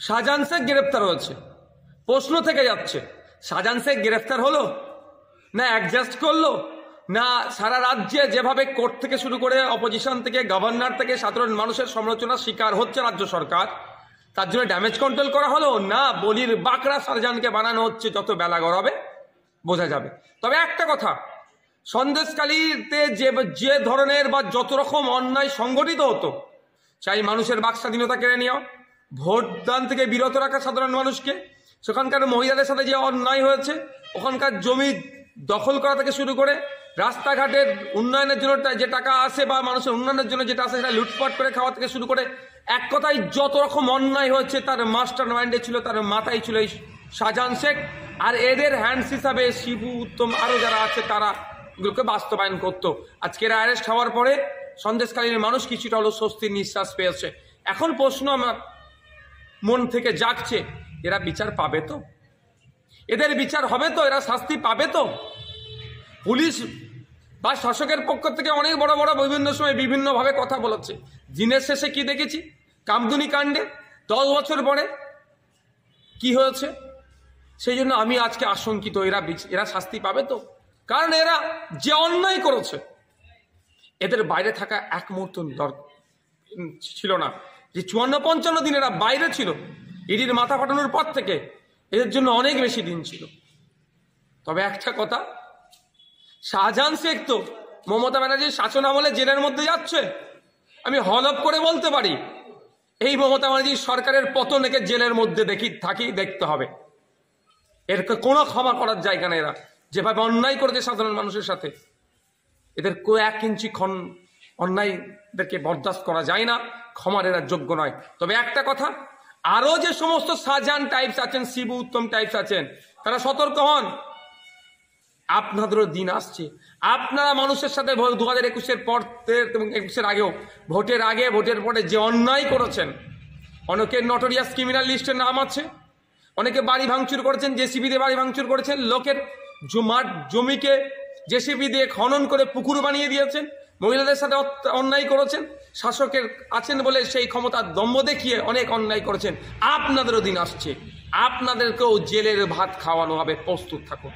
শাহজাহান শেখ গ্রেফতার হয়েছে, প্রশ্ন থেকে যাচ্ছে শাহজাহান শেখ গ্রেফতার হলো না অ্যাডজাস্ট করলো, না সারা রাজ্যে যেভাবে কোর্ট থেকে শুরু করে অপোজিশন থেকে গভর্নর থেকে সাধারণ মানুষের সমালোচনার শিকার হচ্ছে রাজ্য সরকার, তার জন্য ড্যামেজ কন্ট্রোল করা হলো, না বলির বাকরা শাহজাহানকে বানানো হচ্ছে, যত বেলা গড়াবে বোঝা যাবে। তবে একটা কথা, সন্দেশখালীতে যে ধরনের বা যত রকম অন্যায় সংগঠিত হতো, চাই মানুষের বাক স্বাধীনতা কেড়ে নেওয়া, ভোটদান থেকে বিরত রাখা সাধারণ মানুষকে, সেখানকার মহিলাদের সাথে যে অন্যায় হয়েছে, ওখানকার জমি দখল করা থেকে শুরু করে রাস্তাঘাটের উন্নয়নের জন্য যে টাকা আসে বা মানুষের উন্নয়নের জন্য যেটা আসে সেটা লুটপাট করে খাওয়া থেকে শুরু করে এক কথায় যত রকম অন্যায় হয়েছে তার মাস্টার মাইন্ডে ছিল, তার মাথায় ছিল এই শাহজাহান শেখ। আর এদের হ্যান্ডস হিসাবে শিবু, উত্তম আরও যারা আছে তারা এগুলোকে বাস্তবায়ন করতো। আজকের অ্যারেস্ট হওয়ার পরে সন্দেশকালীন মানুষ কিছুটা হলো স্বস্তির নিঃশ্বাস পেয়েছে। এখন প্রশ্ন আমার মন থেকে জাগছে, এরা বিচার পাবে তো? এদের বিচার হবে তো? এরা শাস্তি পাবে তো? পুলিশ বা শাসকের পক্ষ থেকে অনেক বড় বড় বিভিন্ন সময় বিভিন্নভাবে কথা বলেছে। দিনের শেষে কি দেখেছি? কামদুনি কাণ্ডে 10 বছর পরে কি হয়েছে? সেই জন্য আমি আজকে আশঙ্কিত, এরা শাস্তি পাবে তো? কারণ এরা যে অন্যায় করেছে এদের বাইরে থাকা এক মুহূর্ত ছিল না। যে 54-55 দিন এরা বাইরে ছিল, ইডির মাথা ফাটানোর পর থেকে এদের জন্য অনেক বেশি দিন ছিল। তবে একটা কথা, শাহজাহান শেখ তো মমতা ব্যানার্জির শাসন আমলে জেলের মধ্যে যাচ্ছে। আমি হলফ করে বলতে পারি এই মমতা ব্যানার্জির সরকারের পতন একে জেলের মধ্যে দেখতে হবে। এর কোনো ক্ষমা করার জায়গা নেই। এরা যেভাবে অন্যায় করেছে সাধারণ মানুষের সাথে, এদের 1 ইঞ্চি অন্যায়দেরকে বরদাস্ত করা যায় না, ক্ষমার এরা যোগ্য নয়। তবে একটা কথা, আরো যে সমস্ত শাহজাহান টাইপস আছেন, শিবু উত্তম টাইপস আছেন, তারা সতর্ক হন। আপনাদেরও দিন আসছে। আপনারা মানুষের সাথে 2021-এর পর এবং 21-এর আগেও, ভোটের আগে ভোটের পরে যে অন্যায় করেছেন, অনেকের নটোরিয়াস ক্রিমিনাল লিস্টের নাম আছে, অনেকে বাড়ি ভাঙচুর করেছেন, জেসিবি দিয়ে বাড়ি ভাঙচুর করেছেন, লোকের জমিকে জেসিবি দিয়ে খনন করে পুকুর বানিয়ে দিয়েছেন, মহিলাদের সাথে অন্যায় করেছেন, শাসকের আছেন বলে সেই ক্ষমতার দম্ভ দেখিয়ে অনেক অন্যায় করেছেন। আপনাদেরও দিন আসছে, আপনাদেরকেও জেলের ভাত খাওয়ানো হবে, প্রস্তুত থাকুন।